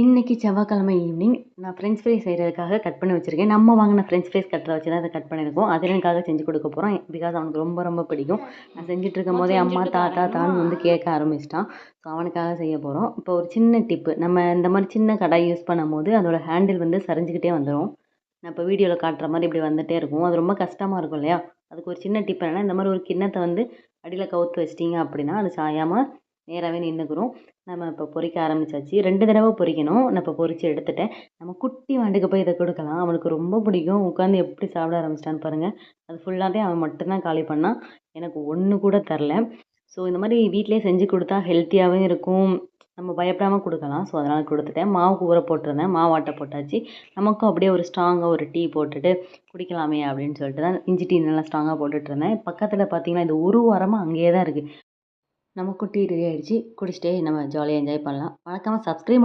இன்றைக்கி செவ்வாய்க்கிழமை ஈவினிங் நான் ஃப்ரெஞ்ச் ஃப்ரைஸ் செய்கிறதுக்காக கட் பண்ணி வச்சுருக்கேன். நம்ம வாங்கின ஃப்ரெஞ்ச் ஃப்ரைஸ் கட்டரை வச்சு தான் அதை கட் பண்ணியிருக்கோம். அதிரனுக்காக செஞ்சு கொடுக்க போகிறோம். பிகாஸ் அவனுக்கு ரொம்ப ரொம்ப பிடிக்கும். நான் செஞ்சுட்டு இருக்கும் போதே அம்மா தாத்தா தான்னு வந்து கேட்க ஆரம்பிச்சிட்டான். ஸோ அவனுக்காக செய்ய போகிறோம். இப்போ ஒரு சின்ன டிப்பு, நம்ம இந்த மாதிரி சின்ன கடாய் யூஸ் பண்ணும்போது அதோட ஹேண்டில் வந்து சரிஞ்சுக்கிட்டே வந்துடும். நான் இப்போ வீடியோவில் காட்டுற மாதிரி இப்படி வந்துகிட்டே இருக்கும். அது ரொம்ப கஷ்டமாக இருக்கும் இல்லையா? அதுக்கு ஒரு சின்ன டிப் என்னென்னா, இந்த மாதிரி ஒரு கிண்ணத்தை வந்து அடியில் கவுத்து வச்சிட்டிங்க அப்படின்னா அது சாயாமல் நேராகவே நின்றுக்கிறோம். நம்ம இப்போ பொரிக்க ஆரம்பிச்சாச்சு. 2 தடவை பொரிக்கணும். நான் இப்போ பொரிச்சு எடுத்துட்டேன். நம்ம குட்டி வாண்டுக்கு போய் இதை கொடுக்கலாம். அவனுக்கு ரொம்ப பிடிக்கும். உட்காந்து எப்படி சாப்பிட ஆரம்பிச்சிட்டான்னு பாருங்கள். அது ஃபுல்லாகவே அவன் மட்டும்தான் காலி பண்ணான். எனக்கு ஒன்று கூட தரல. ஸோ இந்த மாதிரி வீட்டிலேயே செஞ்சு கொடுத்தா ஹெல்த்தியாகவும் இருக்கும். நம்ம பயப்படாமல் கொடுக்கலாம். ஸோ அதனால் கொடுத்துட்டேன். மாவுக்கு ஊற போட்டிருந்தேன். மாவு ஆட்டை போட்டாச்சு. நமக்கும் அப்படியே ஒரு ஸ்ட்ராங்காக ஒரு டீ போட்டுட்டு குடிக்கலாமே அப்படின்னு சொல்லிட்டு தான் இஞ்சி டீ நல்லா ஸ்ட்ராங்காக போட்டுட்ருந்தேன். பக்கத்தில் பார்த்தீங்கன்னா இந்த ஒரு வாரமாக அங்கேயே தான் இருக்குது. நமக்கும் டீ ரெடி ஆகிடுச்சு. குடிச்சிட்டே நம்ம ஜாலியாக என்ஜாய் பண்ணலாம். மறக்காமல் சப்ஸ்கிரைப்